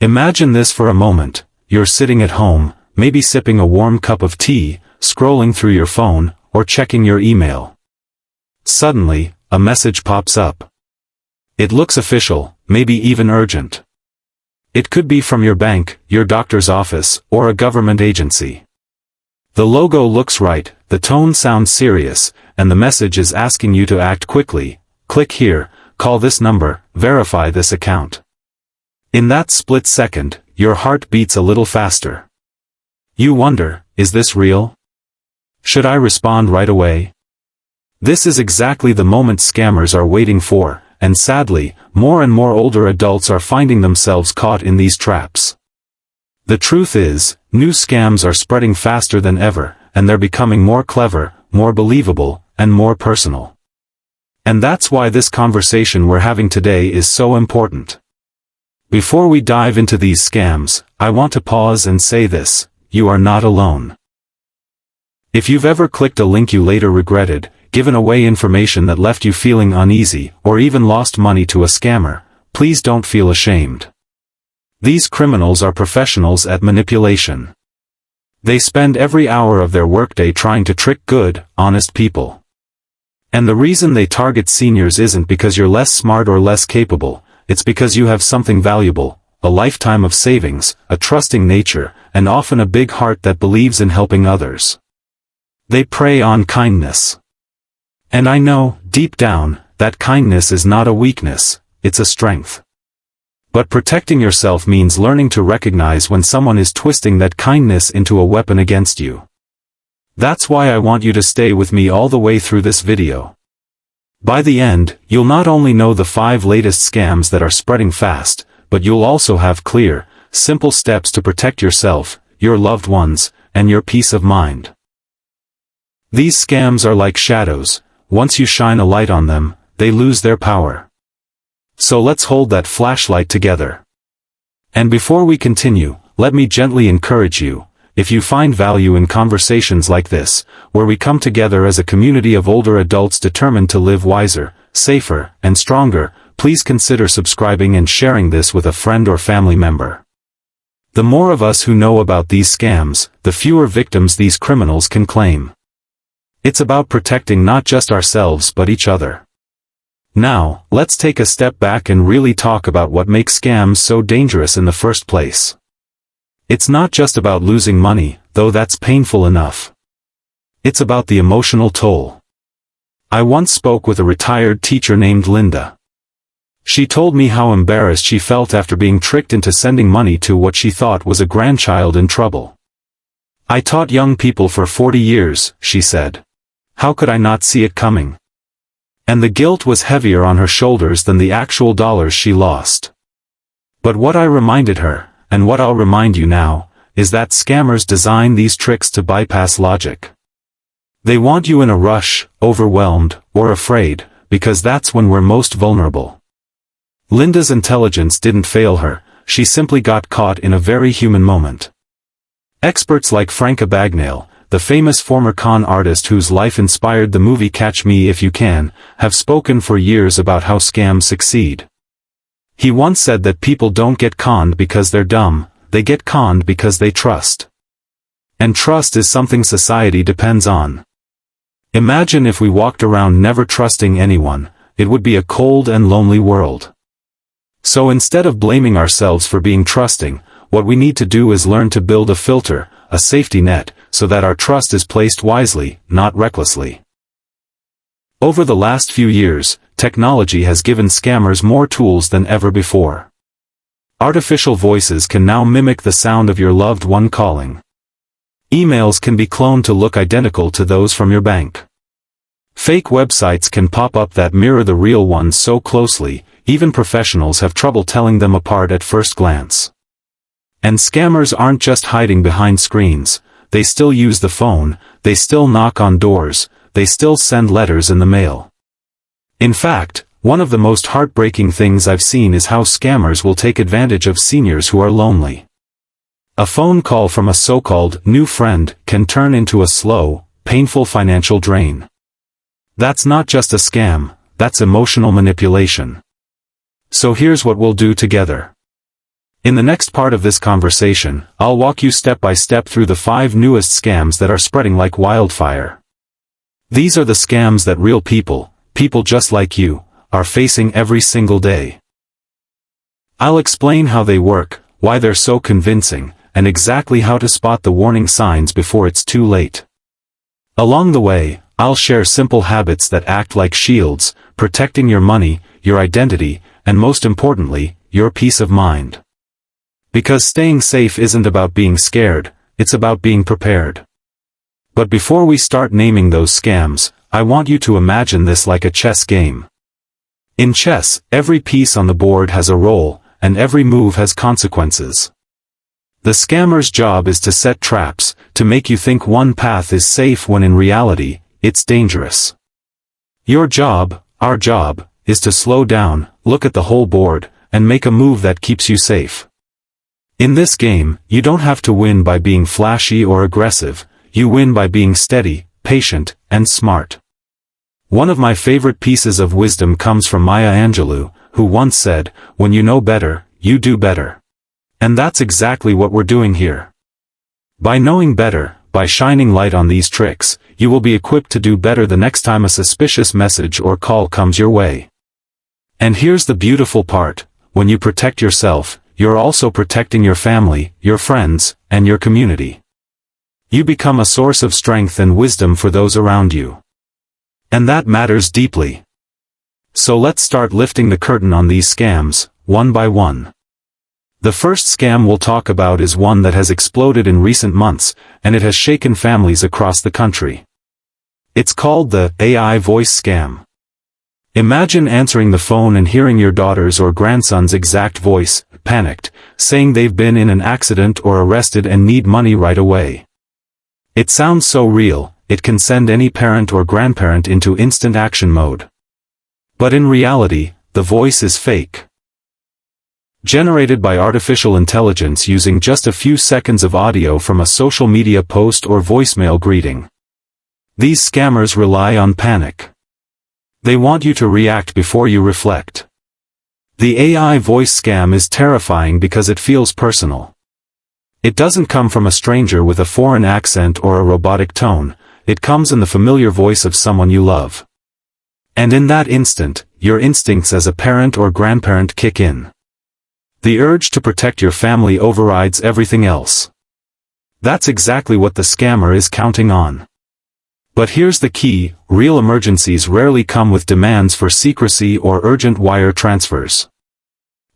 Imagine this for a moment. You're sitting at home, maybe sipping a warm cup of tea, scrolling through your phone, or checking your email. Suddenly, a message pops up. It looks official, maybe even urgent. It could be from your bank, your doctor's office, or a government agency. The logo looks right, the tone sounds serious, and the message is asking you to act quickly. Click here, call this number, verify this account. In that split second, your heart beats a little faster. You wonder, is this real? Should I respond right away? This is exactly the moment scammers are waiting for, and sadly, more and more older adults are finding themselves caught in these traps. The truth is, new scams are spreading faster than ever, and they're becoming more clever, more believable, and more personal. And that's why this conversation we're having today is so important. Before we dive into these scams, I want to pause and say this: you are not alone. If you've ever clicked a link you later regretted, given away information that left you feeling uneasy, or even lost money to a scammer, please don't feel ashamed. These criminals are professionals at manipulation. They spend every hour of their workday trying to trick good, honest people. And the reason they target seniors isn't because you're less smart or less capable, it's because you have something valuable, a lifetime of savings, a trusting nature, and often a big heart that believes in helping others. They prey on kindness. And I know, deep down, that kindness is not a weakness, it's a strength. But protecting yourself means learning to recognize when someone is twisting that kindness into a weapon against you. That's why I want you to stay with me all the way through this video. By the end, you'll not only know the 5 latest scams that are spreading fast, but you'll also have clear, simple steps to protect yourself, your loved ones, and your peace of mind. These scams are like shadows. Once you shine a light on them, they lose their power. So let's hold that flashlight together. And before we continue, let me gently encourage you, if you find value in conversations like this, where we come together as a community of older adults determined to live wiser, safer, and stronger, please consider subscribing and sharing this with a friend or family member. The more of us who know about these scams, the fewer victims these criminals can claim. It's about protecting not just ourselves but each other. Now, let's take a step back and really talk about what makes scams so dangerous in the first place. It's not just about losing money, though that's painful enough. It's about the emotional toll. I once spoke with a retired teacher named Linda. She told me how embarrassed she felt after being tricked into sending money to what she thought was a grandchild in trouble. "I taught young people for 40 years, she said. How could I not see it coming? And the guilt was heavier on her shoulders than the actual dollars she lost. But what I reminded her, and what I'll remind you now, is that scammers design these tricks to bypass logic. They want you in a rush, overwhelmed, or afraid, because that's when we're most vulnerable. Linda's intelligence didn't fail her, she simply got caught in a very human moment. Experts like Frank Abagnale, the famous former con artist whose life inspired the movie Catch Me If You Can, have spoken for years about how scams succeed. He once said that people don't get conned because they're dumb, they get conned because they trust. And trust is something society depends on. Imagine if we walked around never trusting anyone, it would be a cold and lonely world. So instead of blaming ourselves for being trusting, what we need to do is learn to build a filter, a safety net, so that our trust is placed wisely, not recklessly. Over the last few years, technology has given scammers more tools than ever before. Artificial voices can now mimic the sound of your loved one calling. Emails can be cloned to look identical to those from your bank. Fake websites can pop up that mirror the real ones so closely, even professionals have trouble telling them apart at first glance. And scammers aren't just hiding behind screens, they still use the phone, they still knock on doors, they still send letters in the mail. In fact, one of the most heartbreaking things I've seen is how scammers will take advantage of seniors who are lonely. A phone call from a so-called new friend can turn into a slow, painful financial drain. That's not just a scam, that's emotional manipulation. So here's what we'll do together. In the next part of this conversation, I'll walk you step by step through the 5 newest scams that are spreading like wildfire. These are the scams that real people just like you, are facing every single day. I'll explain how they work, why they're so convincing, and exactly how to spot the warning signs before it's too late. Along the way, I'll share simple habits that act like shields, protecting your money, your identity, and most importantly, your peace of mind. Because staying safe isn't about being scared, it's about being prepared. But before we start naming those scams, I want you to imagine this like a chess game. In chess, every piece on the board has a role, and every move has consequences. The scammer's job is to set traps, to make you think one path is safe when in reality, it's dangerous. Your job, our job, is to slow down, look at the whole board, and make a move that keeps you safe. In this game, you don't have to win by being flashy or aggressive, you win by being steady, patient, and smart. One of my favorite pieces of wisdom comes from Maya Angelou, who once said, "When you know better, you do better." And that's exactly what we're doing here. By knowing better, by shining light on these tricks, you will be equipped to do better the next time a suspicious message or call comes your way. And here's the beautiful part, when you protect yourself, you're also protecting your family, your friends, and your community. You become a source of strength and wisdom for those around you. And that matters deeply. So let's start lifting the curtain on these scams, one by one. The first scam we'll talk about is one that has exploded in recent months, and it has shaken families across the country. It's called the AI voice scam. Imagine answering the phone and hearing your daughter's or grandson's exact voice, panicked, saying they've been in an accident or arrested and need money right away. It sounds so real, it can send any parent or grandparent into instant action mode. But in reality, the voice is fake. Generated by artificial intelligence using just a few seconds of audio from a social media post or voicemail greeting. These scammers rely on panic. They want you to react before you reflect. The AI voice scam is terrifying because it feels personal. It doesn't come from a stranger with a foreign accent or a robotic tone, it comes in the familiar voice of someone you love. And in that instant, your instincts as a parent or grandparent kick in. The urge to protect your family overrides everything else. That's exactly what the scammer is counting on. But here's the key, real emergencies rarely come with demands for secrecy or urgent wire transfers.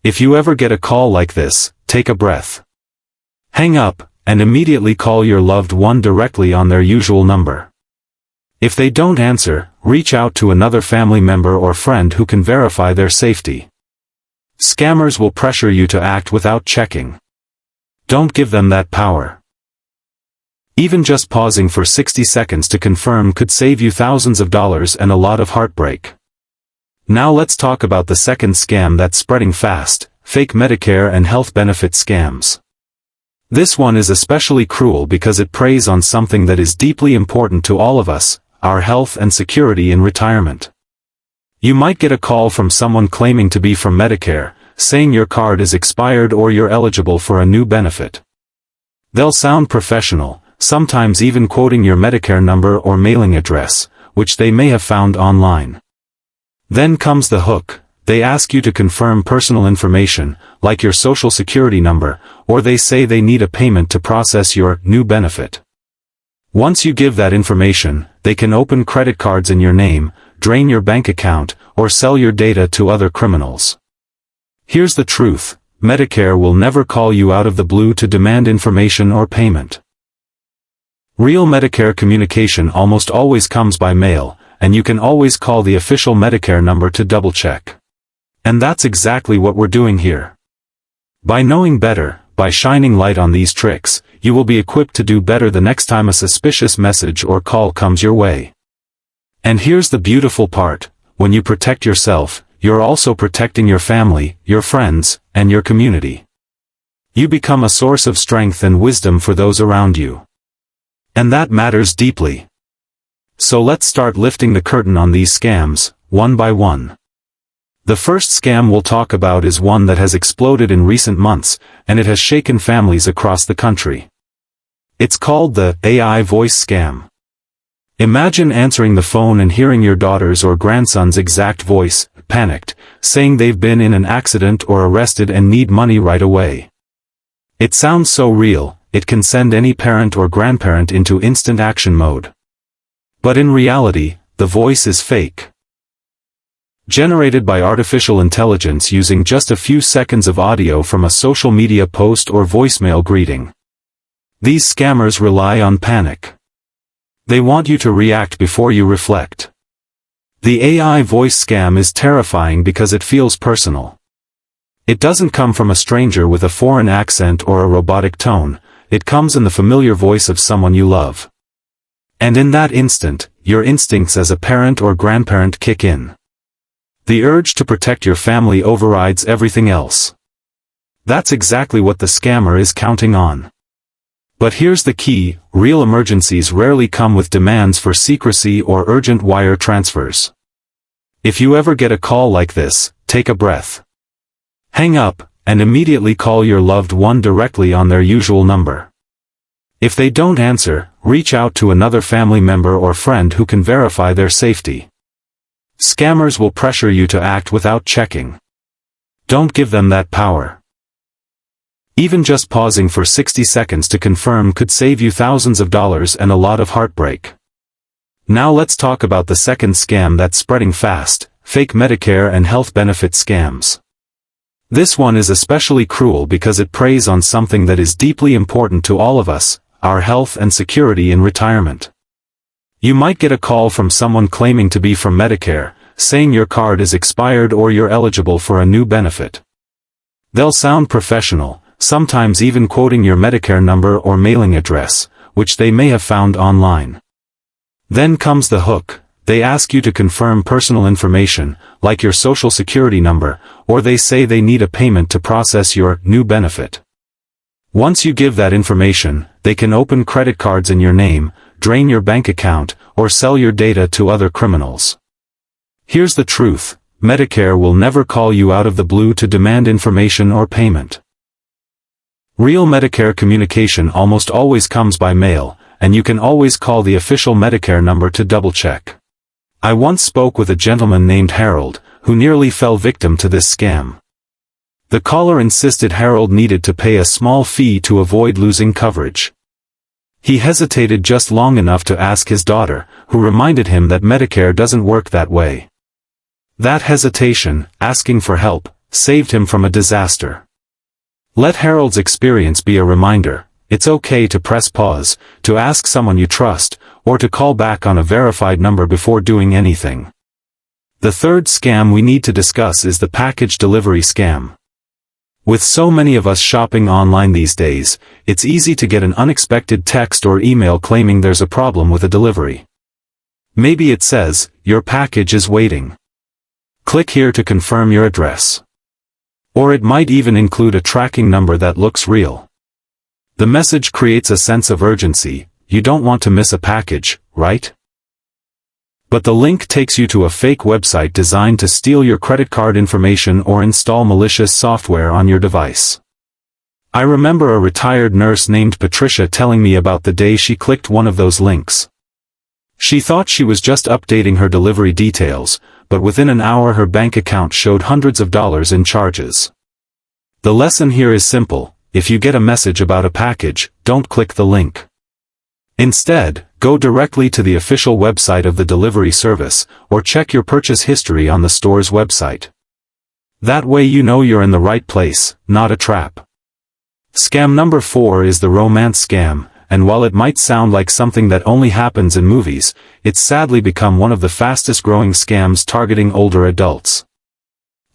If you ever get a call like this, take a breath. Hang up, and immediately call your loved one directly on their usual number. If they don't answer, reach out to another family member or friend who can verify their safety. Scammers will pressure you to act without checking. Don't give them that power. Even just pausing for 60 seconds to confirm could save you thousands of dollars and a lot of heartbreak. Now let's talk about the second scam that's spreading fast, fake Medicare and health benefit scams. This one is especially cruel because it preys on something that is deeply important to all of us, our health and security in retirement. You might get a call from someone claiming to be from Medicare, saying your card is expired or you're eligible for a new benefit. They'll sound professional, sometimes even quoting your Medicare number or mailing address, which they may have found online. Then comes the hook. They ask you to confirm personal information, like your social security number, or they say they need a payment to process your new benefit. Once you give that information, they can open credit cards in your name, drain your bank account, or sell your data to other criminals. Here's the truth, Medicare will never call you out of the blue to demand information or payment. Real Medicare communication almost always comes by mail, and you can always call the official Medicare number to double-check. And that's exactly what we're doing here. By knowing better, by shining light on these tricks, you will be equipped to do better the next time a suspicious message or call comes your way. And here's the beautiful part, when you protect yourself, you're also protecting your family, your friends, and your community. You become a source of strength and wisdom for those around you. And that matters deeply. So let's start lifting the curtain on these scams, one by one. The first scam we'll talk about is one that has exploded in recent months, and it has shaken families across the country. It's called the AI voice scam. Imagine answering the phone and hearing your daughter's or grandson's exact voice, panicked, saying they've been in an accident or arrested and need money right away. It sounds so real, it can send any parent or grandparent into instant action mode. But in reality, the voice is fake. Generated by artificial intelligence using just a few seconds of audio from a social media post or voicemail greeting. These scammers rely on panic. They want you to react before you reflect. The AI voice scam is terrifying because it feels personal. It doesn't come from a stranger with a foreign accent or a robotic tone, it comes in the familiar voice of someone you love. And in that instant, your instincts as a parent or grandparent kick in. The urge to protect your family overrides everything else. That's exactly what the scammer is counting on. But here's the key, real emergencies rarely come with demands for secrecy or urgent wire transfers. If you ever get a call like this, take a breath. Hang up, and immediately call your loved one directly on their usual number. If they don't answer, reach out to another family member or friend who can verify their safety. Scammers will pressure you to act without checking. Don't give them that power. Even just pausing for 60 seconds to confirm could save you thousands of dollars and a lot of heartbreak. Now let's talk about the second scam that's spreading fast, fake Medicare and health benefit scams. This one is especially cruel because it preys on something that is deeply important to all of us, our health and security in retirement. You might get a call from someone claiming to be from Medicare, saying your card is expired or you're eligible for a new benefit. They'll sound professional, sometimes even quoting your Medicare number or mailing address, which they may have found online. Then comes the hook. They ask you to confirm personal information, like your social security number, or they say they need a payment to process your new benefit. Once you give that information, they can open credit cards in your name, drain your bank account, or sell your data to other criminals. Here's the truth, Medicare will never call you out of the blue to demand information or payment. Real Medicare communication almost always comes by mail, and you can always call the official Medicare number to double-check. I once spoke with a gentleman named Harold, who nearly fell victim to this scam. The caller insisted Harold needed to pay a small fee to avoid losing coverage. He hesitated just long enough to ask his daughter, who reminded him that Medicare doesn't work that way. That hesitation, asking for help, saved him from a disaster. Let Harold's experience be a reminder, it's okay to press pause, to ask someone you trust, or to call back on a verified number before doing anything. The third scam we need to discuss is the package delivery scam. With so many of us shopping online these days, it's easy to get an unexpected text or email claiming there's a problem with a delivery. Maybe it says, your package is waiting. Click here to confirm your address. Or it might even include a tracking number that looks real. The message creates a sense of urgency, you don't want to miss a package, right? But the link takes you to a fake website designed to steal your credit card information or install malicious software on your device. I remember a retired nurse named Patricia telling me about the day she clicked one of those links. She thought she was just updating her delivery details, but within an hour her bank account showed hundreds of dollars in charges. The lesson here is simple, if you get a message about a package, don't click the link. Instead, go directly to the official website of the delivery service, or check your purchase history on the store's website. That way you know you're in the right place, not a trap. Scam number 4 is the romance scam, and while it might sound like something that only happens in movies, it's sadly become one of the fastest growing scams targeting older adults.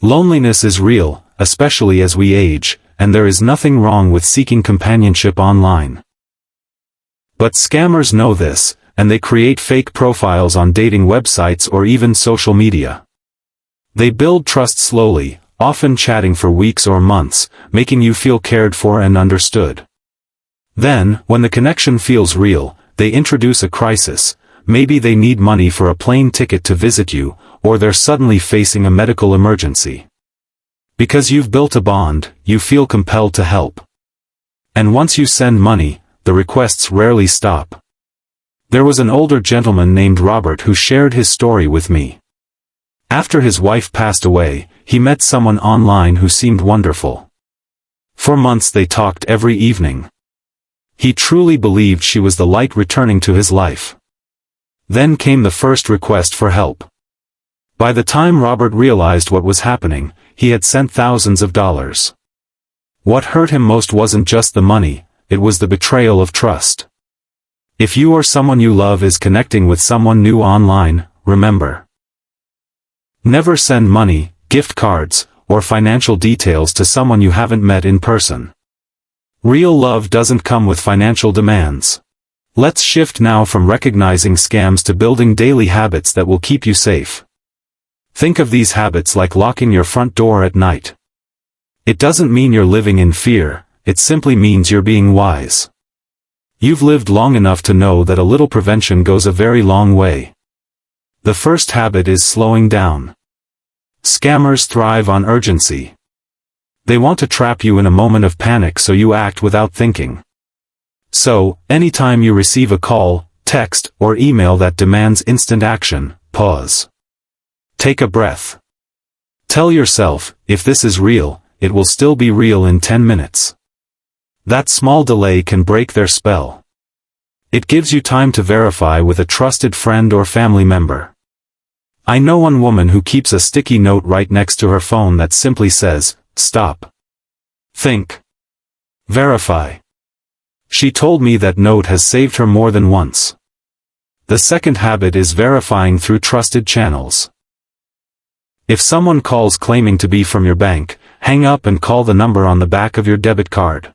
Loneliness is real, especially as we age, and there is nothing wrong with seeking companionship online. But scammers know this, and they create fake profiles on dating websites or even social media. They build trust slowly, often chatting for weeks or months, making you feel cared for and understood. Then, when the connection feels real, they introduce a crisis. Maybe they need money for a plane ticket to visit you, or they're suddenly facing a medical emergency. Because you've built a bond, you feel compelled to help. And once you send money, the requests rarely stop. There was an older gentleman named Robert who shared his story with me. After his wife passed away, he met someone online who seemed wonderful. For months they talked every evening. He truly believed she was the light returning to his life. Then came the first request for help. By the time Robert realized what was happening, he had sent thousands of dollars. What hurt him most wasn't just the money, it was the betrayal of trust. If you or someone you love is connecting with someone new online, remember. Never send money, gift cards, or financial details to someone you haven't met in person. Real love doesn't come with financial demands. Let's shift now from recognizing scams to building daily habits that will keep you safe. Think of these habits like locking your front door at night. It doesn't mean you're living in fear, it simply means you're being wise. You've lived long enough to know that a little prevention goes a very long way. The first habit is slowing down. Scammers thrive on urgency. They want to trap you in a moment of panic so you act without thinking. So, anytime you receive a call, text, or email that demands instant action, pause. Take a breath. Tell yourself, if this is real, it will still be real in 10 minutes. That small delay can break their spell. It gives you time to verify with a trusted friend or family member. I know one woman who keeps a sticky note right next to her phone that simply says, "Stop. Think. Verify." She told me that note has saved her more than once. The second habit is verifying through trusted channels. If someone calls claiming to be from your bank, hang up and call the number on the back of your debit card.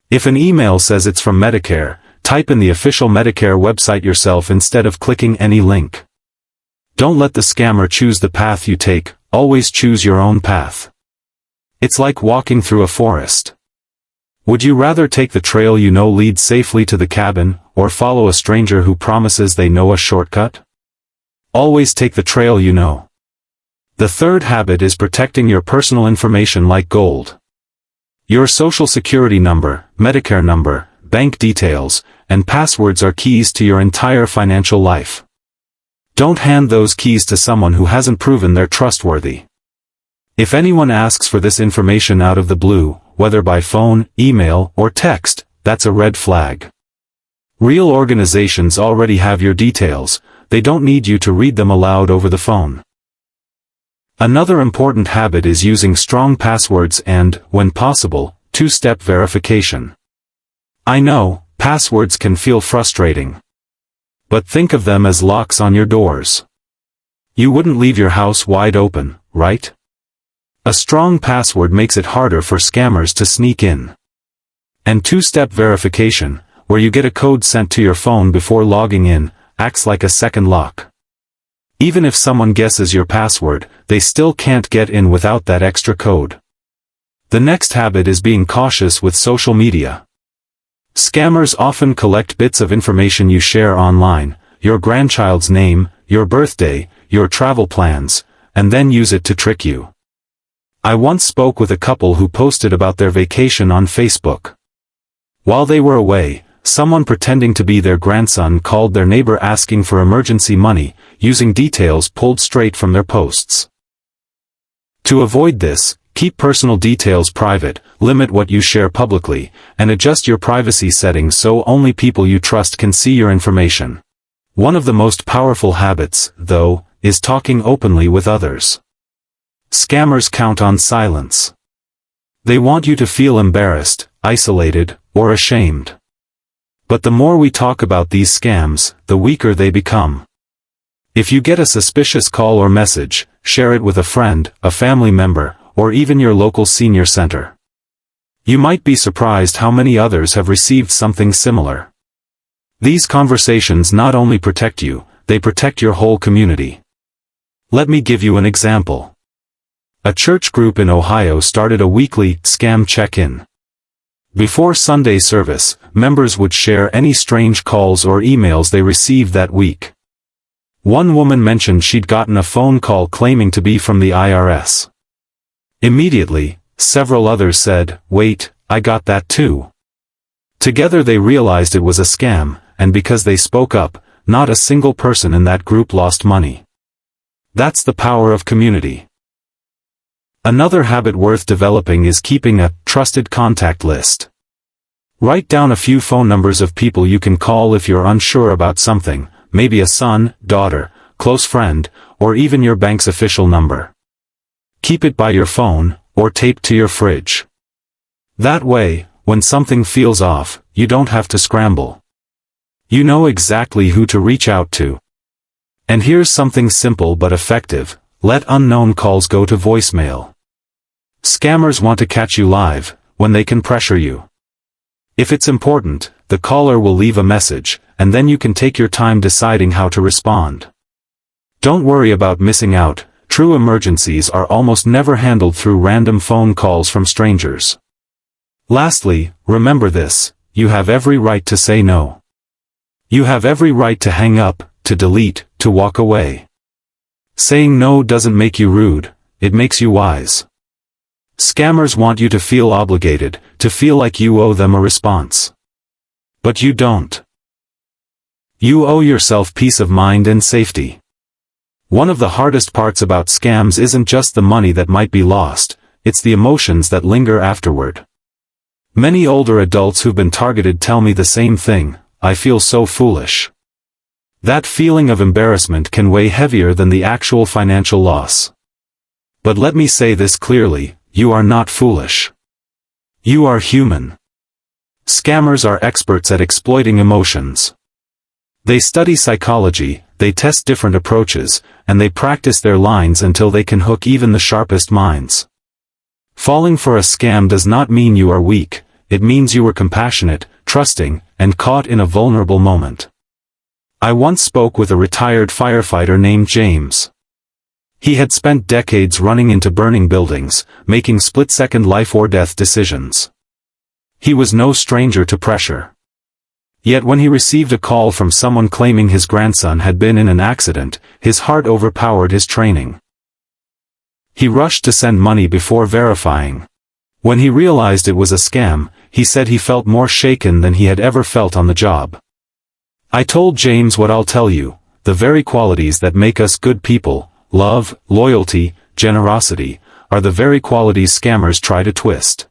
If an email says it's from Medicare, type in the official Medicare website yourself instead of clicking any link. Don't let the scammer choose the path you take, always choose your own path. It's like walking through a forest. Would you rather take the trail you know leads safely to the cabin, or follow a stranger who promises they know a shortcut? Always take the trail you know. The third habit is protecting your personal information like gold. Your social security number, Medicare number, bank details, and passwords are keys to your entire financial life. Don't hand those keys to someone who hasn't proven they're trustworthy. If anyone asks for this information out of the blue, whether by phone, email, or text, that's a red flag. Real organizations already have your details, they don't need you to read them aloud over the phone. Another important habit is using strong passwords and, when possible, two-step verification. I know, passwords can feel frustrating. But think of them as locks on your doors. You wouldn't leave your house wide open, right? A strong password makes it harder for scammers to sneak in. And two-step verification, where you get a code sent to your phone before logging in, acts like a second lock. Even if someone guesses your password, they still can't get in without that extra code. The next habit is being cautious with social media. Scammers often collect bits of information you share online, your grandchild's name, your birthday, your travel plans, and then use it to trick you. I once spoke with a couple who posted about their vacation on Facebook. While they were away, someone pretending to be their grandson called their neighbor asking for emergency money, using details pulled straight from their posts. To avoid this, keep personal details private, limit what you share publicly, and adjust your privacy settings so only people you trust can see your information. One of the most powerful habits, though, is talking openly with others. Scammers count on silence. They want you to feel embarrassed, isolated, or ashamed. But the more we talk about these scams, the weaker they become. If you get a suspicious call or message, share it with a friend, a family member, or even your local senior center. You might be surprised how many others have received something similar. These conversations not only protect you, they protect your whole community. Let me give you an example. A church group in Ohio started a weekly scam check-in. Before Sunday service, members would share any strange calls or emails they received that week. One woman mentioned she'd gotten a phone call claiming to be from the IRS. Immediately, several others said, "Wait, I got that too." Together they realized it was a scam, and because they spoke up, not a single person in that group lost money. That's the power of community. Another habit worth developing is keeping a trusted contact list. Write down a few phone numbers of people you can call if you're unsure about something, maybe a son, daughter, close friend, or even your bank's official number. Keep it by your phone, or taped to your fridge. That way, when something feels off, you don't have to scramble. You know exactly who to reach out to. And here's something simple but effective: let unknown calls go to voicemail. Scammers want to catch you live, when they can pressure you. If it's important, the caller will leave a message, and then you can take your time deciding how to respond. Don't worry about missing out. True emergencies are almost never handled through random phone calls from strangers. Lastly, remember this: you have every right to say no. You have every right to hang up, to delete, to walk away. Saying no doesn't make you rude, it makes you wise. Scammers want you to feel obligated, to feel like you owe them a response. But you don't. You owe yourself peace of mind and safety. One of the hardest parts about scams isn't just the money that might be lost, it's the emotions that linger afterward. Many older adults who've been targeted tell me the same thing: "I feel so foolish." That feeling of embarrassment can weigh heavier than the actual financial loss. But let me say this clearly: you are not foolish. You are human. Scammers are experts at exploiting emotions. They study psychology, they test different approaches, and they practice their lines until they can hook even the sharpest minds. Falling for a scam does not mean you are weak, it means you were compassionate, trusting, and caught in a vulnerable moment. I once spoke with a retired firefighter named James. He had spent decades running into burning buildings, making split-second life-or-death decisions. He was no stranger to pressure. Yet when he received a call from someone claiming his grandson had been in an accident, his heart overpowered his training. He rushed to send money before verifying. When he realized it was a scam, he said he felt more shaken than he had ever felt on the job. I told James what I'll tell you: the very qualities that make us good people, love, loyalty, generosity, are the very qualities scammers try to twist.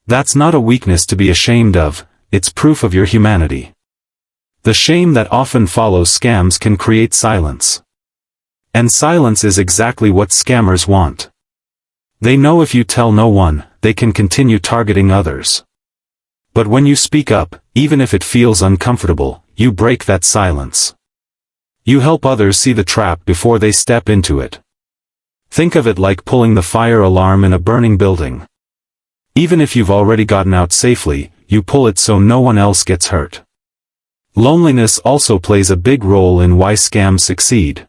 That's not a weakness to be ashamed of, it's proof of your humanity. The shame that often follows scams can create silence. And silence is exactly what scammers want. They know if you tell no one, they can continue targeting others. But when you speak up, even if it feels uncomfortable, you break that silence. You help others see the trap before they step into it. Think of it like pulling the fire alarm in a burning building. Even if you've already gotten out safely, you pull it so no one else gets hurt. Loneliness also plays a big role in why scams succeed.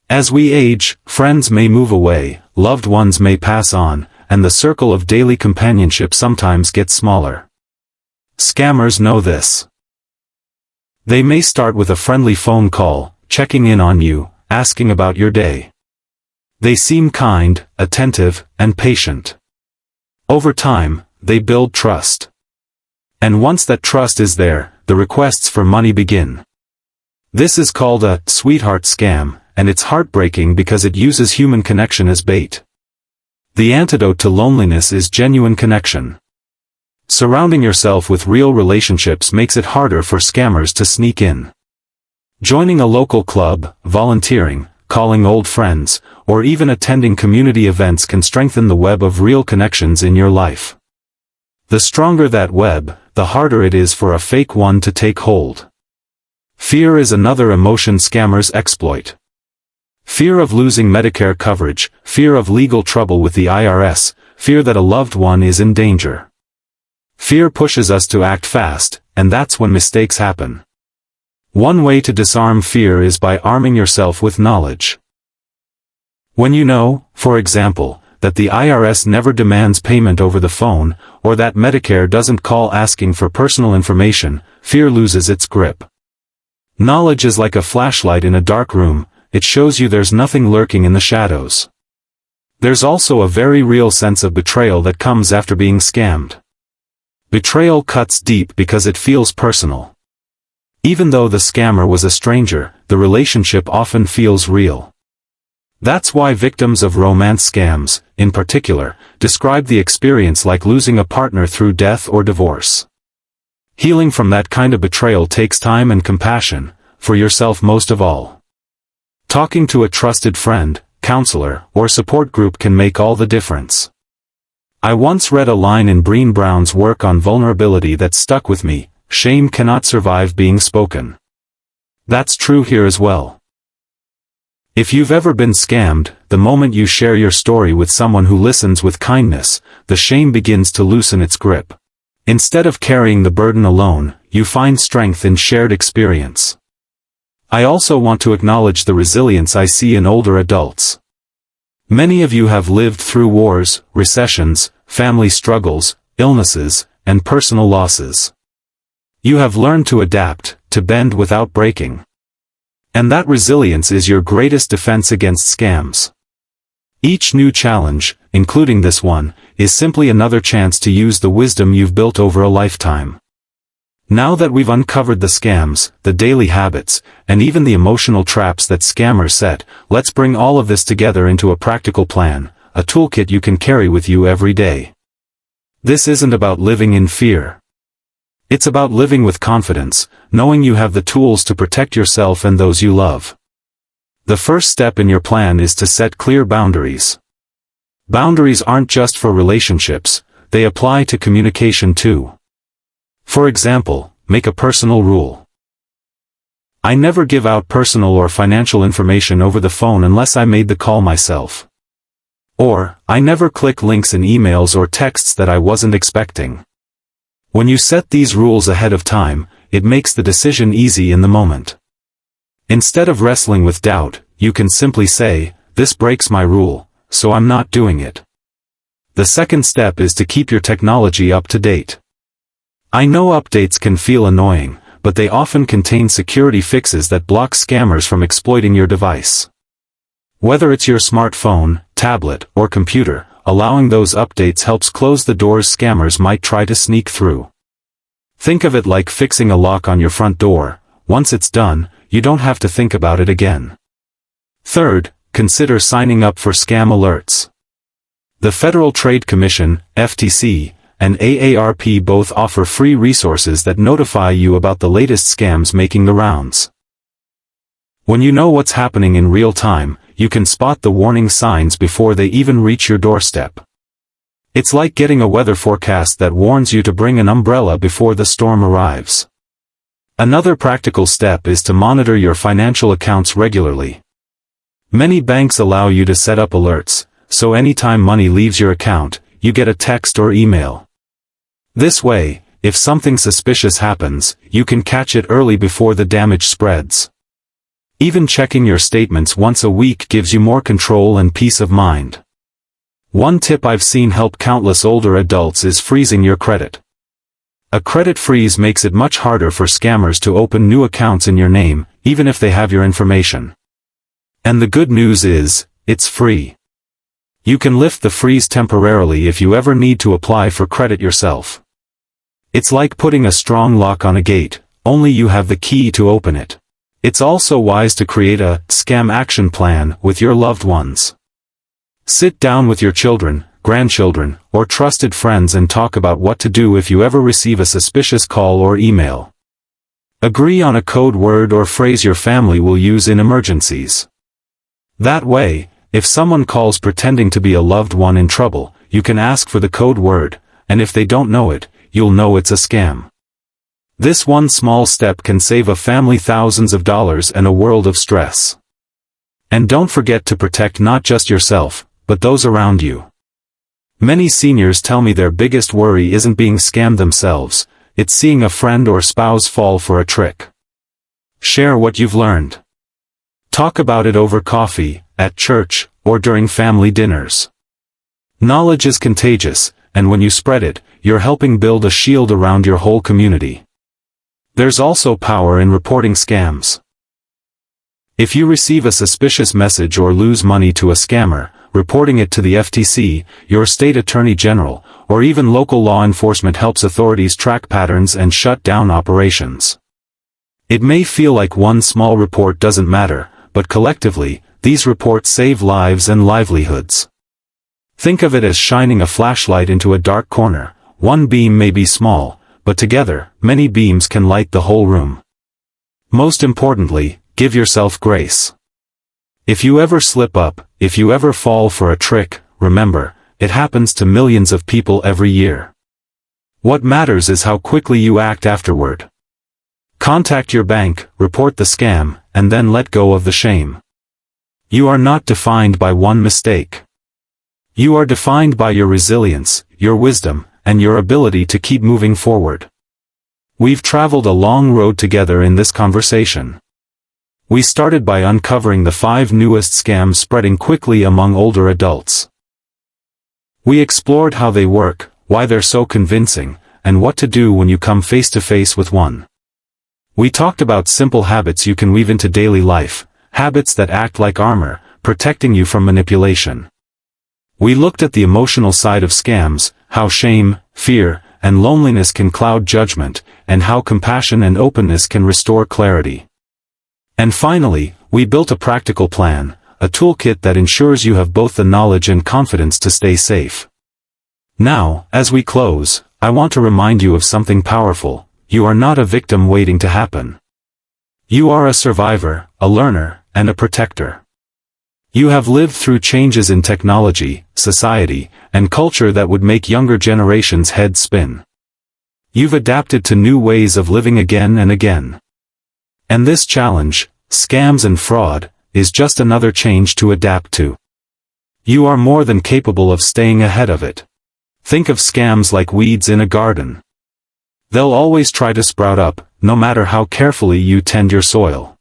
As we age, friends may move away, loved ones may pass on, and the circle of daily companionship sometimes gets smaller. Scammers know this. They may start with a friendly phone call, checking in on you, asking about your day. They seem kind, attentive, and patient. Over time, they build trust. And once that trust is there, the requests for money begin. This is called a sweetheart scam, and it's heartbreaking because it uses human connection as bait. The antidote to loneliness is genuine connection. Surrounding yourself with real relationships makes it harder for scammers to sneak in. Joining a local club, volunteering, calling old friends, or even attending community events can strengthen the web of real connections in your life. The stronger that web, the harder it is for a fake one to take hold. Fear is another emotion scammers exploit. Fear of losing Medicare coverage, fear of legal trouble with the IRS, fear that a loved one is in danger. Fear pushes us to act fast, and that's when mistakes happen. One way to disarm fear is by arming yourself with knowledge. When you know, for example, that the IRS never demands payment over the phone, or that Medicare doesn't call asking for personal information, fear loses its grip. Knowledge is like a flashlight in a dark room, it shows you there's nothing lurking in the shadows. There's also a very real sense of betrayal that comes after being scammed. Betrayal cuts deep because it feels personal. Even though the scammer was a stranger, the relationship often feels real. That's why victims of romance scams, in particular, describe the experience like losing a partner through death or divorce. Healing from that kind of betrayal takes time and compassion, for yourself most of all. Talking to a trusted friend, counselor, or support group can make all the difference. I once read a line in Brené Brown's work on vulnerability that stuck with me: shame cannot survive being spoken. That's true here as well. If you've ever been scammed, the moment you share your story with someone who listens with kindness, the shame begins to loosen its grip. Instead of carrying the burden alone, you find strength in shared experience. I also want to acknowledge the resilience I see in older adults. Many of you have lived through wars, recessions, family struggles, illnesses, and personal losses. You have learned to adapt, to bend without breaking. And that resilience is your greatest defense against scams. Each new challenge, including this one, is simply another chance to use the wisdom you've built over a lifetime. Now that we've uncovered the scams, the daily habits, and even the emotional traps that scammers set, let's bring all of this together into a practical plan, a toolkit you can carry with you every day. This isn't about living in fear. It's about living with confidence, knowing you have the tools to protect yourself and those you love. The first step in your plan is to set clear boundaries. Boundaries aren't just for relationships, they apply to communication too. For example, make a personal rule. I never give out personal or financial information over the phone unless I made the call myself. Or, I never click links in emails or texts that I wasn't expecting. When you set these rules ahead of time, it makes the decision easy in the moment. Instead of wrestling with doubt, you can simply say, "This breaks my rule, so I'm not doing it." The second step is to keep your technology up to date. I know updates can feel annoying, but they often contain security fixes that block scammers from exploiting your device. Whether it's your smartphone, tablet, or computer, allowing those updates helps close the doors scammers might try to sneak through. Think of it like fixing a lock on your front door. Once it's done, you don't have to think about it again. Third, consider signing up for scam alerts. The Federal Trade Commission, FTC, and AARP both offer free resources that notify you about the latest scams making the rounds. When you know what's happening in real time, you can spot the warning signs before they even reach your doorstep. It's like getting a weather forecast that warns you to bring an umbrella before the storm arrives. Another practical step is to monitor your financial accounts regularly. Many banks allow you to set up alerts, so anytime money leaves your account, you get a text or email. This way, if something suspicious happens, you can catch it early before the damage spreads. Even checking your statements once a week gives you more control and peace of mind. One tip I've seen help countless older adults is freezing your credit. A credit freeze makes it much harder for scammers to open new accounts in your name, even if they have your information. And the good news is, it's free. You can lift the freeze temporarily if you ever need to apply for credit yourself. It's like putting a strong lock on a gate, only you have the key to open it. It's also wise to create a scam action plan with your loved ones. Sit down with your children, grandchildren, or trusted friends and talk about what to do if you ever receive a suspicious call or email. Agree on a code word or phrase your family will use in emergencies. That way, if someone calls pretending to be a loved one in trouble, you can ask for the code word, and if they don't know it, you'll know it's a scam. This one small step can save a family thousands of dollars and a world of stress. And don't forget to protect not just yourself, but those around you. Many seniors tell me their biggest worry isn't being scammed themselves, it's seeing a friend or spouse fall for a trick. Share what you've learned. Talk about it over coffee, at church, or during family dinners. Knowledge is contagious, and when you spread it, you're helping build a shield around your whole community. There's also power in reporting scams. If you receive a suspicious message or lose money to a scammer, reporting it to the FTC, your state attorney general, or even local law enforcement helps authorities track patterns and shut down operations. It may feel like one small report doesn't matter, but collectively, these reports save lives and livelihoods. Think of it as shining a flashlight into a dark corner. One beam may be small, but together, many beams can light the whole room. Most importantly, give yourself grace. If you ever slip up, if you ever fall for a trick, remember, it happens to millions of people every year. What matters is how quickly you act afterward. Contact your bank, report the scam, and then let go of the shame. You are not defined by one mistake. You are defined by your resilience, your wisdom, and your ability to keep moving forward. We've traveled a long road together in this conversation. We started by uncovering the 5 newest scams spreading quickly among older adults. We explored how they work, why they're so convincing, and what to do when you come face to face with one. We talked about simple habits you can weave into daily life, habits that act like armor, protecting you from manipulation. We looked at the emotional side of scams, how shame, fear, and loneliness can cloud judgment, and how compassion and openness can restore clarity. And finally, we built a practical plan, a toolkit that ensures you have both the knowledge and confidence to stay safe. Now, as we close, I want to remind you of something powerful. You are not a victim waiting to happen. You are a survivor, a learner, and a protector. You have lived through changes in technology, society, and culture that would make younger generations' heads spin. You've adapted to new ways of living again and again. And this challenge, scams and fraud, is just another change to adapt to. You are more than capable of staying ahead of it. Think of scams like weeds in a garden. They'll always try to sprout up, no matter how carefully you tend your soil.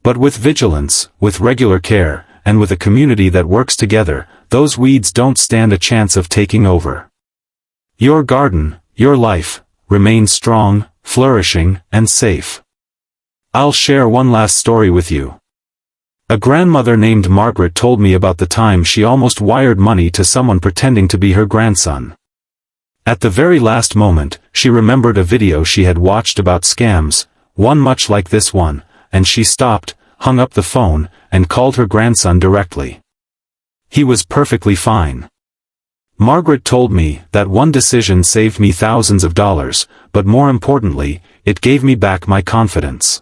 But with vigilance, with regular care, and with a community that works together, those weeds don't stand a chance of taking over. Your garden, your life, remains strong, flourishing, and safe. I'll share one last story with you. A grandmother named Margaret told me about the time she almost wired money to someone pretending to be her grandson. At the very last moment, she remembered a video she had watched about scams, one much like this one, and she stopped, hung up the phone, and called her grandson directly. He was perfectly fine. Margaret told me that one decision saved me thousands of dollars, but more importantly, it gave me back my confidence.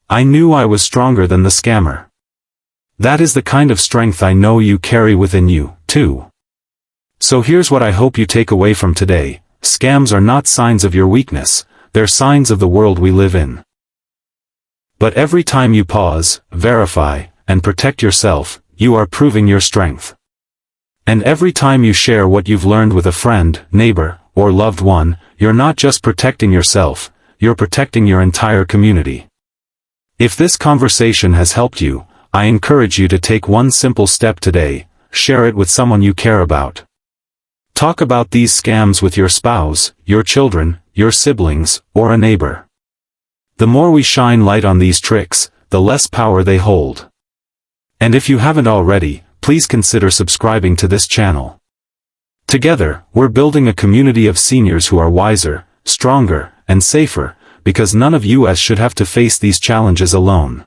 I knew I was stronger than the scammer. That is the kind of strength I know you carry within you, too. So here's what I hope you take away from today. Scams are not signs of your weakness, they're signs of the world we live in. But every time you pause, verify, and protect yourself, you are proving your strength. And every time you share what you've learned with a friend, neighbor, or loved one, you're not just protecting yourself, you're protecting your entire community. If this conversation has helped you, I encourage you to take one simple step today, share it with someone you care about. Talk about these scams with your spouse, your children, your siblings, or a neighbor. The more we shine light on these tricks, the less power they hold. And if you haven't already, please consider subscribing to this channel. Together, we're building a community of seniors who are wiser, stronger, and safer, because none of us should have to face these challenges alone.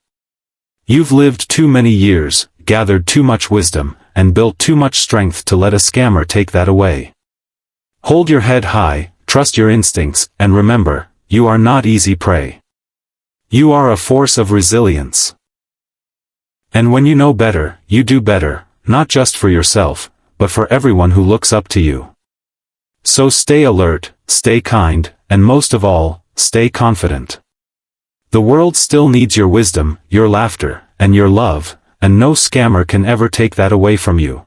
You've lived too many years, gathered too much wisdom, and built too much strength to let a scammer take that away. Hold your head high, trust your instincts, and remember, you are not easy prey. You are a force of resilience. And when you know better, you do better, not just for yourself, but for everyone who looks up to you. So stay alert, stay kind, and most of all, stay confident. The world still needs your wisdom, your laughter, and your love, and no scammer can ever take that away from you.